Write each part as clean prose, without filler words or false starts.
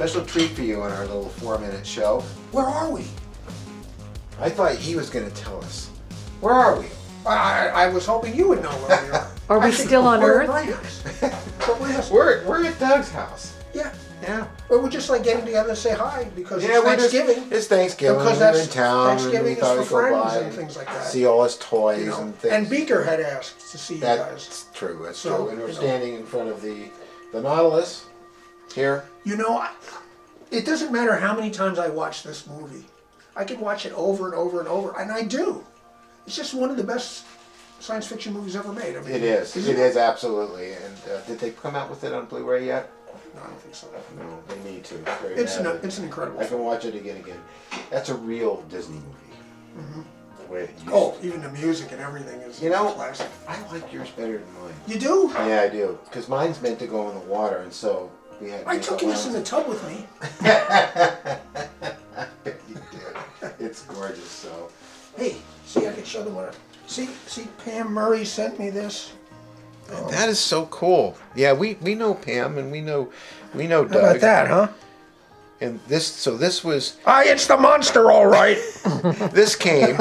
special treat for you on our little 4-minute show. Where are we? I thought he was going to tell us. Where are we? I was hoping you would know where we are. Are we still on we're Earth? at my house. We're at Doug's house. Yeah. Yeah. Well, we're just like getting together to say hi because Yeah, it's Thanksgiving. It's Thanksgiving. Because we're that's in town. Thanksgiving and we thought is we'd for go friends by and things like that. See all his toys You know, and things. and Beaker had asked to see you guys. That's true. That's So, true. And we're you know. standing in front of the Nautilus here. You know, it doesn't matter how many times I watch this movie. I could watch it over and over and over, and I do. It's just one of the best science fiction movies ever made. I mean, It is. isn't It is absolutely. And did they come out with it on Blu-ray yet? No, I don't think so. No, they need to. It's an incredible I can film. watch it again. That's a real Disney movie. Mm-hmm. The way it used Oh, to. even the music and everything is classic. I like yours better than mine. You do? Yeah, I do. Because mine's meant to go in the water, and so we had. I took this in the tub with me. You did. It's gorgeous. So. Hey, see, I can show them what. See, Pam Murray sent me this. That is so cool. Yeah, we know Pam and we know Doug. How about that, huh? And this was It's the monster, all right. this came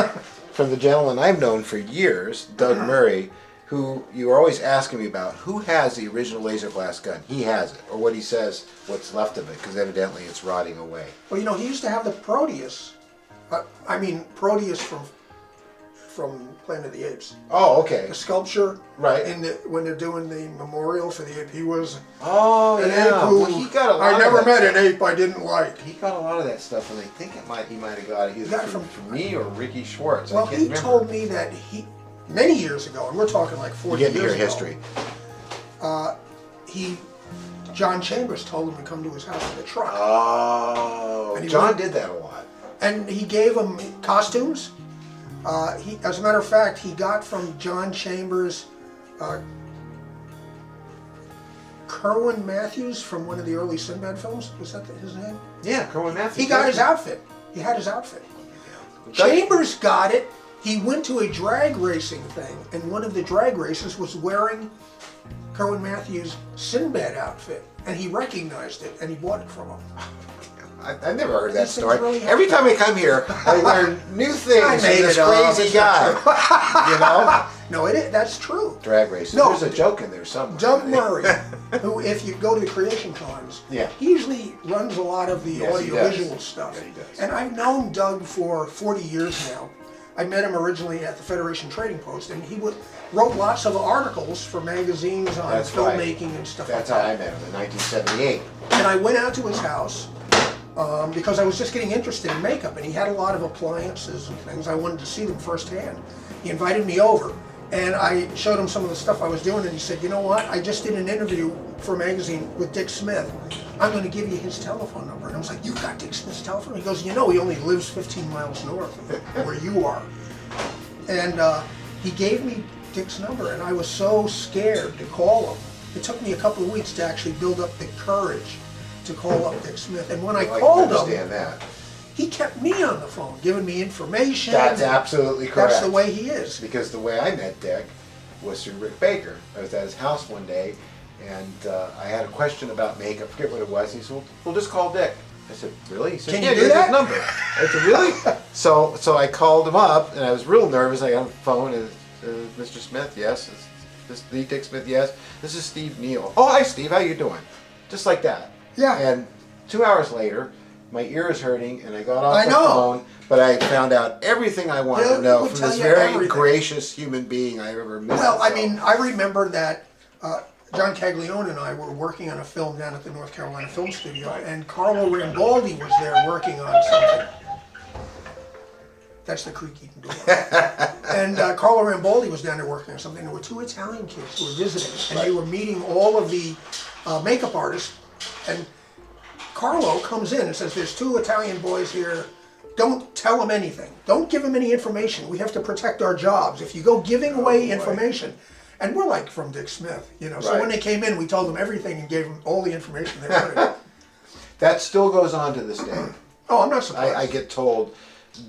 from the gentleman I've known for years, Doug Murray, who you were always asking me about who has the original laser blast gun. He has it, or what he says, what's left of it, because evidently it's rotting away. Well, you know, he used to have the Proteus. Proteus from Planet of the Apes. Oh, okay. The sculpture, Right. When they're doing the memorial for the ape, he was Oh, an yeah. ape who Well, he got a lot I of never that met stuff. an ape I didn't like. He got a lot of that stuff, and I think he might have got it either got it from me or Ricky Schwartz. Well, I can't he remember. told me that many years ago, and we're talking like 40 You years get to hear ago. history. John Chambers told him to come to his house with a truck. Oh, And he John went- did that a lot. And he gave him costumes. As a matter of fact, he got from John Chambers Kerwin Matthews from one of the early Sinbad films. Was that his name? Yeah, Kerwin Matthews. He got his outfit. He had his outfit. Chambers got it. He went to a drag racing thing, and one of the drag racers was wearing Kerwin Matthews' Sinbad outfit, and he recognized it, and he bought it from him. I've never heard that These things story. really Every time I come here, I learn new things I from made this it up. crazy It's guy. not You know? No, that's true. Drag race. No. There's a joke in there somewhere. Doug Murray, who, if you go to the Creation Times, Yeah. he usually runs a lot of the Yes, he audiovisual does. stuff. Yeah, he does. And I've known Doug for 40 years now. I met him originally at the Federation Trading Post, and he wrote lots of articles for magazines on That's right. filmmaking and stuff That's like how that. I met him in 1978. And I went out to his house because I was just getting interested in makeup, and he had a lot of appliances and things. I wanted to see them firsthand. He invited me over, and I showed him some of the stuff I was doing, and he said, "You know what? I just did an interview for a magazine with Dick Smith. I'm going to give you his telephone number." And I was like, "You got Dick Smith's telephone?" He goes, "You know, he only lives 15 miles north of where you are." And he gave me Dick's number, and I was so scared to call him. It took me a couple of weeks to actually build up the courage to call up Dick Smith. And when I called understand him, that. he kept me on the phone, giving me information. That's absolutely correct. That's the way he is. Because the way I met Dick was through Rick Baker. I was at his house one day, and I had a question about makeup. I forget what it was. He said, "Well, we'll just call Dick." I said, "Really?" He said, Can "Yeah, you do here's that?" his number." I said, "Really?" So I called him up, and I was real nervous. I got on the phone, and Mr. Smith, yes. This is Dick Smith, yes. This is Steve Neill. Oh, hi, Steve. How you doing? Just like that. Yeah. And 2 hours later, my ear is hurting, and I got off I the know. phone, but I found out everything I wanted He'll- to know he'll from tell this you very everything. gracious human being I ever met. Well, I So- mean, I remember that John Caglione and I were working on a film down at the North Carolina Film Studio, and Carlo Rambaldi was there working on something. That's the creaky door. And Carlo Rambaldi was down there working on something. There were two Italian kids who were visiting, and they were meeting all of the makeup artists. And Carlo comes in and says, "There's two Italian boys here. Don't tell them anything. Don't give them any information. We have to protect our jobs. If you go giving away information." And we're like from Dick Smith, you know. So Right. when they came in, we told them everything and gave them all the information they wanted. That still goes on to this day. Oh, I'm not surprised. I get told,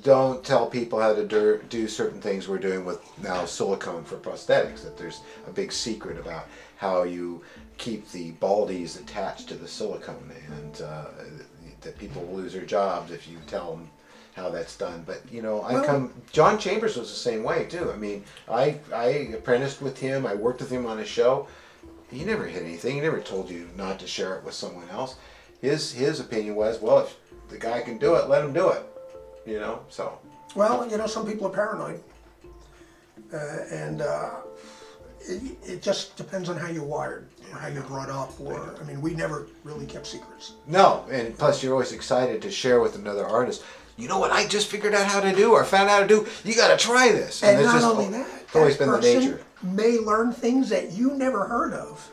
don't tell people how to do certain things we're doing with now silicone for prosthetics, that there's a big secret about how you keep the baldies attached to the silicone, and that people will lose their jobs if you tell them how that's done. But you know, John Chambers was the same way too. I mean, I apprenticed with him. I worked with him on a show. He never hid anything. He never told you not to share it with someone else. His opinion was, well, if the guy can do it, let him do it. You know, so. Well, you know, some people are paranoid, and it just depends on how you're wired, or how you're brought up, or, I mean, we never really kept secrets. No, and plus you're always excited to share with another artist. You know what I just figured out how to do, or found out how to do? You got to try this. And not only that, it's always been the nature. May learn things that you never heard of,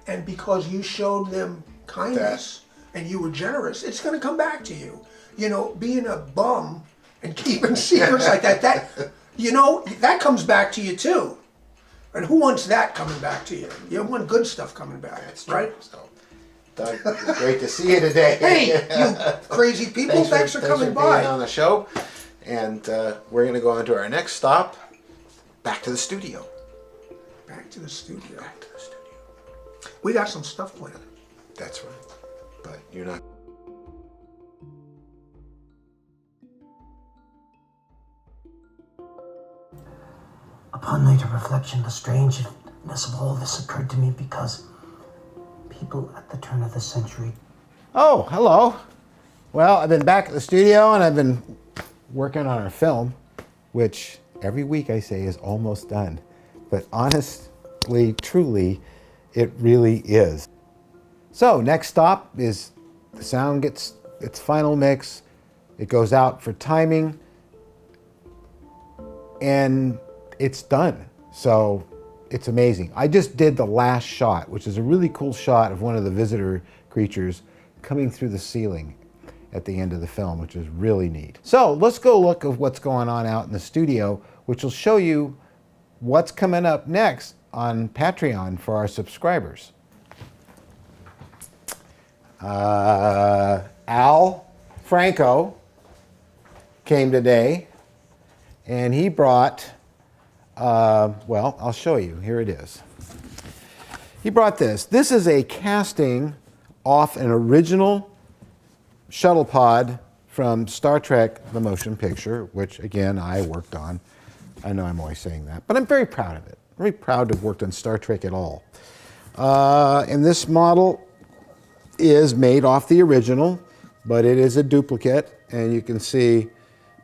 and because you showed them kindness and you were generous, it's going to come back to you. You know, being a bum and keeping secrets like that, you know, that comes back to you too. And who wants that coming back to you? You want good stuff coming back, That's true. right? So, Doug, it's great to see you today. Hey, you crazy people! Thanks for coming by. Being on the show, and we're going to go on to our next stop. Back to the studio. Back to the studio. Back to the studio. We got some stuff planned. That's right. But you're not. Upon later reflection, the strangeness of all this occurred to me because people at the turn of the century. Oh, hello. Well, I've been back at the studio and I've been working on our film, which every week I say is almost done. But honestly, truly, it really is. So next stop is the sound gets its final mix. It goes out for timing and it's done. So it's amazing. I just did the last shot, which is a really cool shot of one of the visitor creatures coming through the ceiling at the end of the film, which is really neat. So let's go look at what's going on out in the studio, which will show you what's coming up next on Patreon for our subscribers. Al Franco came today and he brought well, I'll show you. Here it is. He brought this. This is a casting off an original shuttle pod from Star Trek, the motion picture, which, again, I worked on. I know I'm always saying that, but I'm very proud of it. I'm very proud to have worked on Star Trek at all. And this model is made off the original, but it is a duplicate, and you can see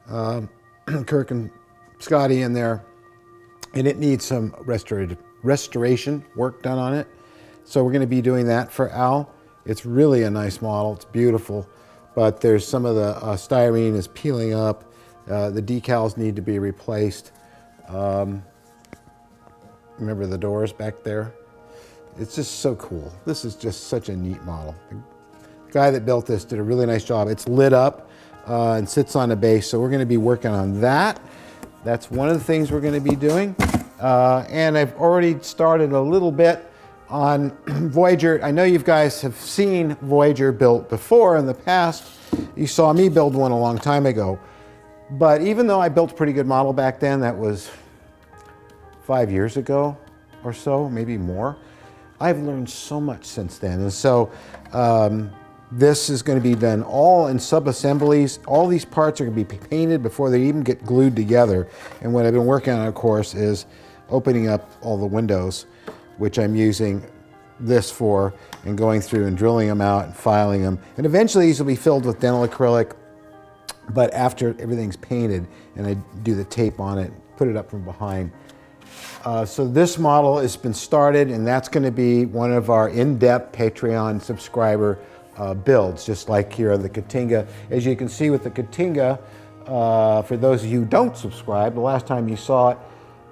Kirk and Scotty in there. And it needs some restoration work done on it. So we're going to be doing that for Al. It's really a nice model. It's beautiful. But there's some of the styrene is peeling up. The decals need to be replaced. Remember the doors back there? It's just so cool. This is just such a neat model. The guy that built this did a really nice job. It's lit up and sits on a base. So we're going to be working on that. That's one of the things we're going to be doing. And I've already started a little bit on Voyager. I know you guys have seen Voyager built before in the past. You saw me build one a long time ago. But even though I built a pretty good model back then, that was 5 years ago or so, maybe more, I've learned so much since then. And so this is going to be done all in sub-assemblies. All these parts are going to be painted before they even get glued together. And what I've been working on, of course, is opening up all the windows, which I'm using this for, and going through and drilling them out and filing them. And eventually these will be filled with dental acrylic, but after everything's painted and I do the tape on it, put it up from behind. So this model has been started, and that's going to be one of our in-depth Patreon subscriber builds, just like here on the Katinga. As you can see with the Katinga, for those of you who don't subscribe, the last time you saw it,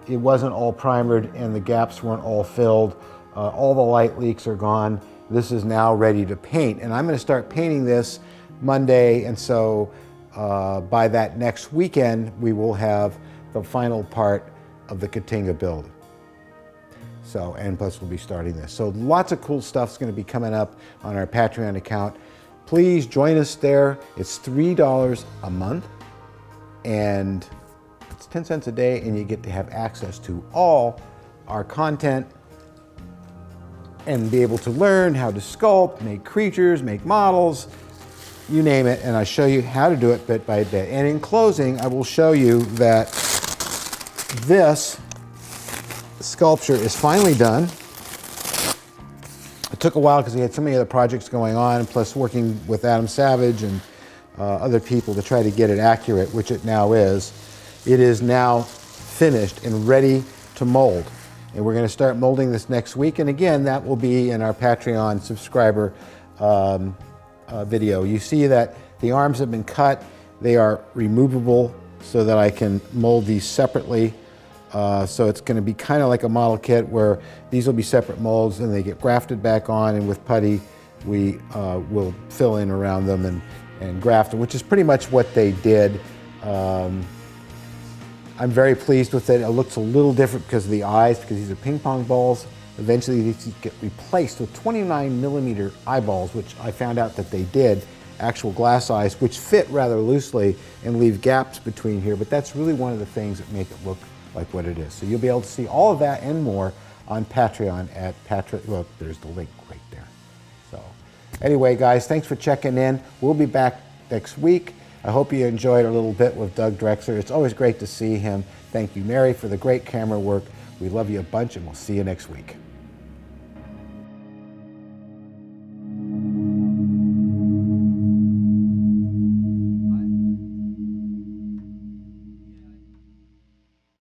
it wasn't all primered and the gaps weren't all filled. All the light leaks are gone. This is now ready to paint, and I'm going to start painting this Monday, and so by that next weekend we will have the final part of the Katinga build. So, and plus we'll be starting this. So lots of cool stuff is going to be coming up on our Patreon account. Please join us there. It's $3 a month and it's 10 cents a day, and you get to have access to all our content and be able to learn how to sculpt, make creatures, make models, you name it, and I show you how to do it bit by bit. And in closing, I will show you that this sculpture is finally done. It took a while because we had so many other projects going on, plus working with Adam Savage and other people to try to get it accurate, which it now is. It is now finished and ready to mold. And we're going to start molding this next week. And again, that will be in our Patreon subscriber video. You see that the arms have been cut. They are removable so that I can mold these separately. So it's going to be kind of like a model kit where these will be separate molds and they get grafted back on, and with putty we will fill in around them and graft them, which is pretty much what they did. I'm very pleased with it. It looks a little different because of the eyes, because these are ping pong balls. Eventually these get replaced with 29mm eyeballs, which I found out that they did, actual glass eyes, which fit rather loosely and leave gaps between here, but that's really one of the things that make it look like what it is. So you'll be able to see all of that and more on Patreon at well, there's the link right there. So anyway, guys, thanks for checking in. We'll be back next week. I hope you enjoyed a little bit with Doug Drexler. It's always great to see him. Thank you, Mary, for the great camera work. We love you a bunch, and we'll see you next week.